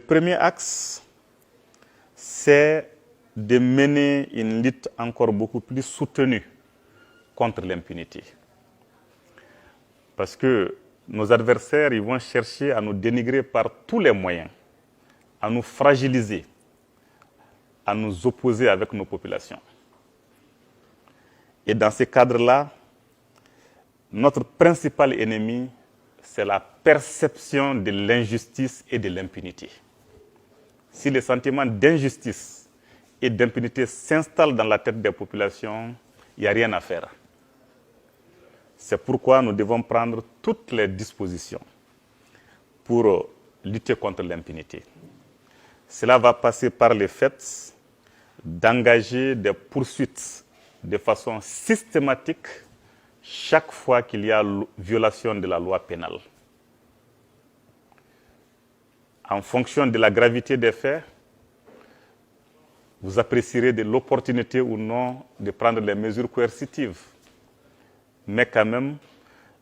premier axe, c'est de mener une lutte encore beaucoup plus soutenue contre l'impunité. Parce que nos adversaires, ils vont chercher à nous dénigrer par tous les moyens, à nous fragiliser, à nous opposer avec nos populations. Et dans ces cadres-là, notre principal ennemi, c'est la perception de l'injustice et de l'impunité. Si les sentiments d'injustice et d'impunité s'installent dans la tête des populations, il n'y a rien à faire. C'est pourquoi nous devons prendre toutes les dispositions pour lutter contre l'impunité. Cela va passer par le fait d'engager des poursuites de façon systématique chaque fois qu'il y a violation de la loi pénale. En fonction de la gravité des faits, vous apprécierez de l'opportunité ou non de prendre les mesures coercitives. Mais quand même,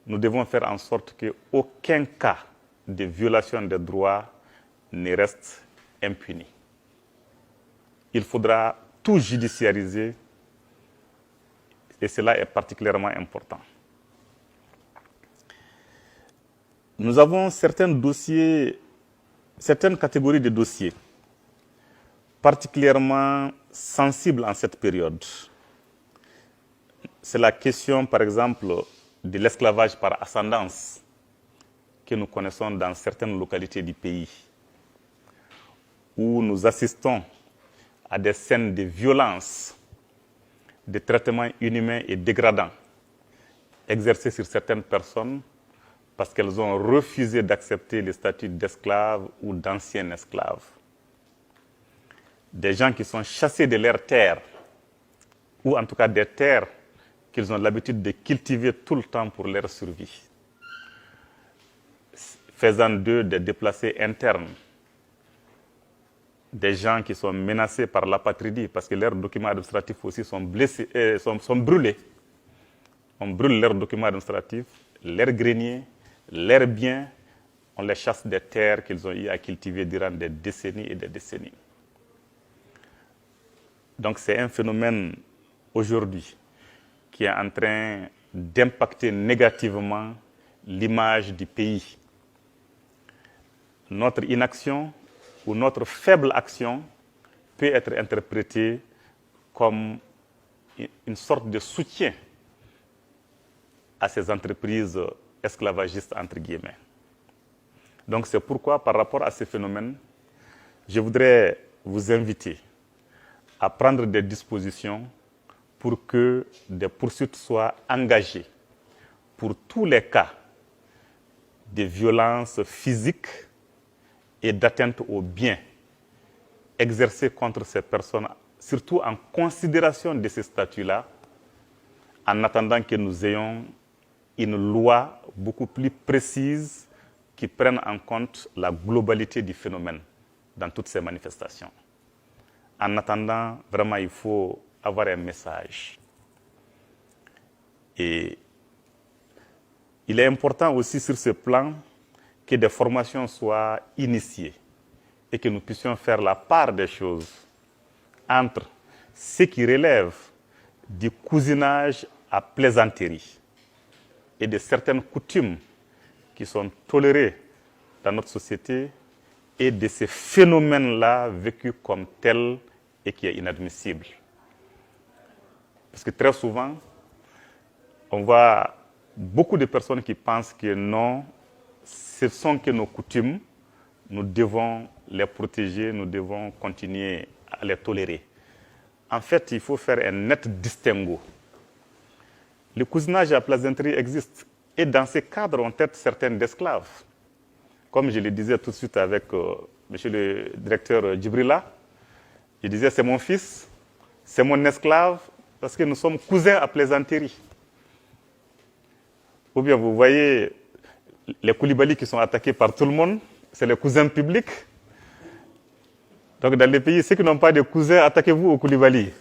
nous devons faire en sorte qu'aucun cas de violation des droits ne reste impuni. Il faudra tout judiciariser et cela est particulièrement important. Nous avons certaines catégories de dossiers particulièrement sensibles en cette période. C'est la question, par exemple, de l'esclavage par ascendance que nous connaissons dans certaines localités du pays, où nous assistons à des scènes de violence, de traitements inhumains et dégradants exercés sur certaines personnes parce qu'elles ont refusé d'accepter le statut d'esclave ou d'ancien esclave. Des gens qui sont chassés de leurs terres, ou en tout cas des terres qu'ils ont l'habitude de cultiver tout le temps pour leur survie, faisant d'eux des déplacés internes, des gens qui sont menacés par l'apatridie parce que leurs documents administratifs aussi sont brûlés. On brûle leurs documents administratifs, leurs greniers, leurs biens, on les chasse des terres qu'ils ont eu à cultiver durant des décennies et des décennies. Donc c'est un phénomène aujourd'hui qui est en train d'impacter négativement l'image du pays. Notre inaction ou notre faible action peut être interprétée comme une sorte de soutien à ces entreprises esclavagistes, entre guillemets. Donc c'est pourquoi, par rapport à ces phénomènes, je voudrais vous inviter à prendre des dispositions pour que des poursuites soient engagées pour tous les cas de violences physiques et d'atteinte aux biens exercés contre ces personnes, surtout en considération de ces statuts-là, en attendant que nous ayons une loi beaucoup plus précise qui prenne en compte la globalité du phénomène dans toutes ces manifestations. En attendant, vraiment, il faut avoir un message. Et il est important aussi sur ce plan que des formations soient initiées et que nous puissions faire la part des choses entre ce qui relève du cousinage à plaisanterie et de certaines coutumes qui sont tolérées dans notre société et de ces phénomènes-là vécus comme tels et qui est inadmissible. Parce que très souvent, on voit beaucoup de personnes qui pensent que non, ce sont que nos coutumes, nous devons les protéger, nous devons continuer à les tolérer. En fait, il faut faire un net distinguo. Le cousinage à plaisanterie existe. Et dans ces cadres, on traite certains d'esclaves. Comme je le disais tout de suite avec monsieur le directeur Djibrila, je disais c'est mon fils, c'est mon esclave, parce que nous sommes cousins à plaisanterie. Ou bien vous voyez les Koulibaly qui sont attaqués par tout le monde, c'est les cousins publics. Donc dans les pays, ceux qui n'ont pas de cousins, attaquez-vous aux Koulibaly.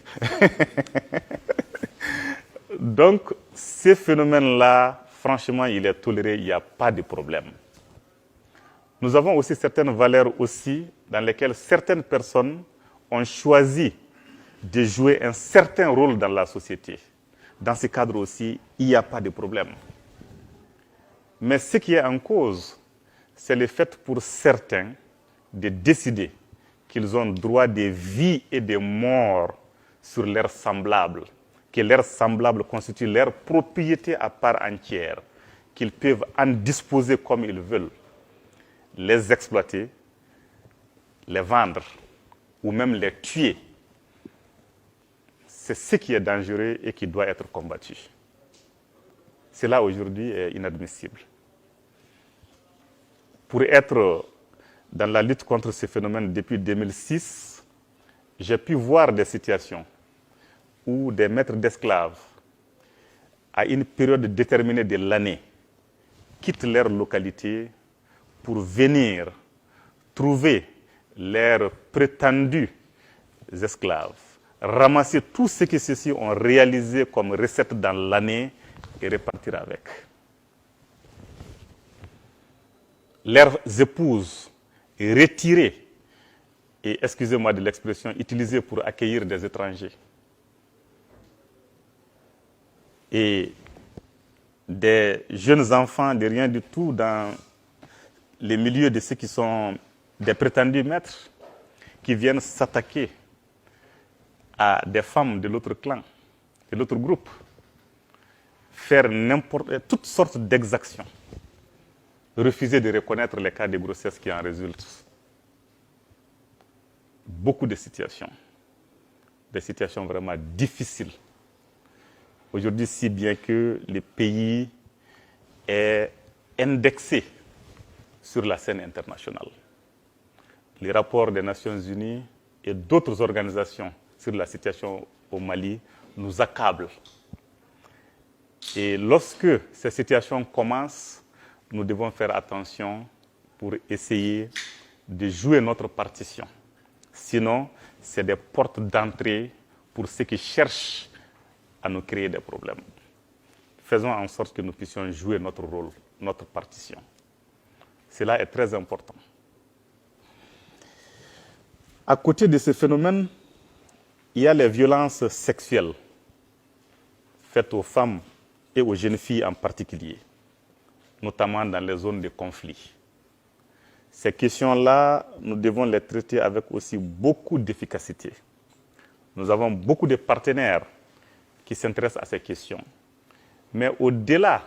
Donc ces phénomènes-là, franchement, il est toléré, il n'y a pas de problème. Nous avons aussi certaines valeurs aussi dans lesquelles certaines personnes ont choisi de jouer un certain rôle dans la société. Dans ce cadre aussi, il n'y a pas de problème. Mais ce qui est en cause, c'est le fait pour certains de décider qu'ils ont droit de vie et de mort sur leurs semblables, que leurs semblables constituent leur propriété à part entière, qu'ils peuvent en disposer comme ils veulent, les exploiter, les vendre ou même les tuer. C'est ce qui est dangereux et qui doit être combattu. Cela aujourd'hui est inadmissible. Pour être dans la lutte contre ces phénomènes depuis 2006, j'ai pu voir des situations où des maîtres d'esclaves, à une période déterminée de l'année, quittent leur localité pour venir trouver leurs prétendus esclaves, ramasser tout ce que ceux-ci ont réalisé comme recette dans l'année et repartir avec. Leurs épouses retirées et, excusez-moi de l'expression, utilisées pour accueillir des étrangers. Et des jeunes enfants de rien du tout dans les milieux de ceux qui sont des prétendus maîtres qui viennent s'attaquer à des femmes de l'autre clan, de l'autre groupe, faire toutes sortes d'exactions, refuser de reconnaître les cas de grossesse qui en résultent. Beaucoup de situations, des situations vraiment difficiles. Aujourd'hui, si bien que le pays est indexé sur la scène internationale. Les rapports des Nations Unies et d'autres organisations sur la situation au Mali nous accablent. Et lorsque ces situations commencent, nous devons faire attention pour essayer de jouer notre partition. Sinon, c'est des portes d'entrée pour ceux qui cherchent à nous créer des problèmes. Faisons en sorte que nous puissions jouer notre rôle, notre partition. Cela est très important. À côté de ce phénomène, il y a les violences sexuelles faites aux femmes et aux jeunes filles en particulier, notamment dans les zones de conflit. Ces questions-là, nous devons les traiter avec aussi beaucoup d'efficacité. Nous avons beaucoup de partenaires qui s'intéressent à ces questions. Mais au-delà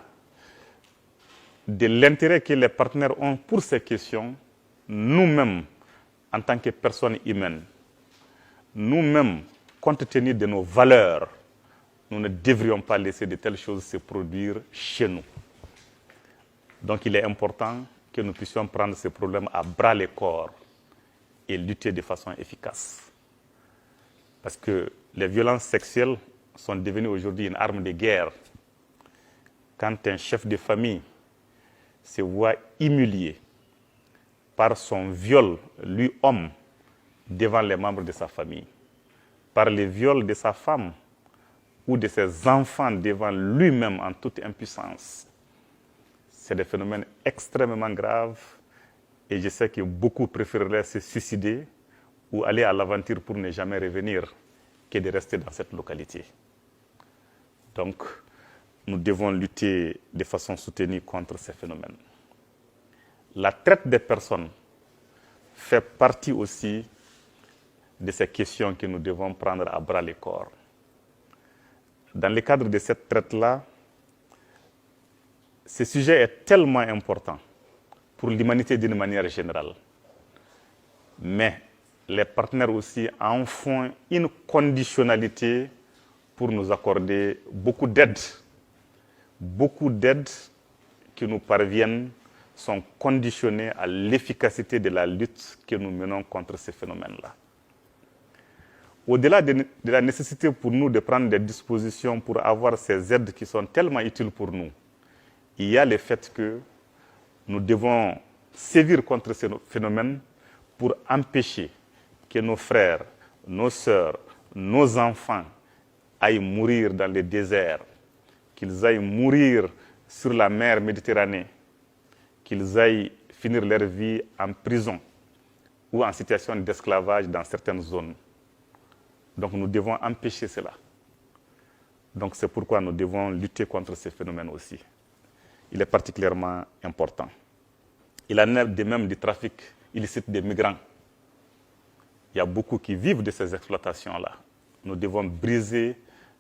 de l'intérêt que les partenaires ont pour ces questions, nous-mêmes, en tant que personnes humaines, nous-mêmes, compte tenu de nos valeurs, nous ne devrions pas laisser de telles choses se produire chez nous. Donc il est important que nous puissions prendre ces problèmes à bras le corps et lutter de façon efficace. Parce que les violences sexuelles sont devenues aujourd'hui une arme de guerre. Quand un chef de famille se voit humilié par son viol, lui homme, devant les membres de sa famille, par le viol de sa femme ou de ses enfants devant lui-même en toute impuissance, c'est des phénomènes extrêmement graves et je sais que beaucoup préféreraient se suicider ou aller à l'aventure pour ne jamais revenir que de rester dans cette localité. Donc, nous devons lutter de façon soutenue contre ces phénomènes. La traite des personnes fait partie aussi de ces questions que nous devons prendre à bras le corps. Dans le cadre de cette traite-là, ce sujet est tellement important pour l'humanité d'une manière générale. Mais les partenaires aussi en font une conditionnalité pour nous accorder beaucoup d'aide. Beaucoup d'aides qui nous parviennent sont conditionnées à l'efficacité de la lutte que nous menons contre ces phénomènes-là. Au-delà de la nécessité pour nous de prendre des dispositions pour avoir ces aides qui sont tellement utiles pour nous, il y a le fait que nous devons sévir contre ces phénomènes pour empêcher que nos frères, nos sœurs, nos enfants aillent mourir dans les déserts, qu'ils aillent mourir sur la mer Méditerranée, qu'ils aillent finir leur vie en prison ou en situation d'esclavage dans certaines zones. Donc nous devons empêcher cela. Donc c'est pourquoi nous devons lutter contre ces phénomènes aussi. Il est particulièrement important. Il en est de même du trafic illicite des migrants. Il y a beaucoup qui vivent de ces exploitations-là. Nous devons briser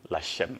la chaîne.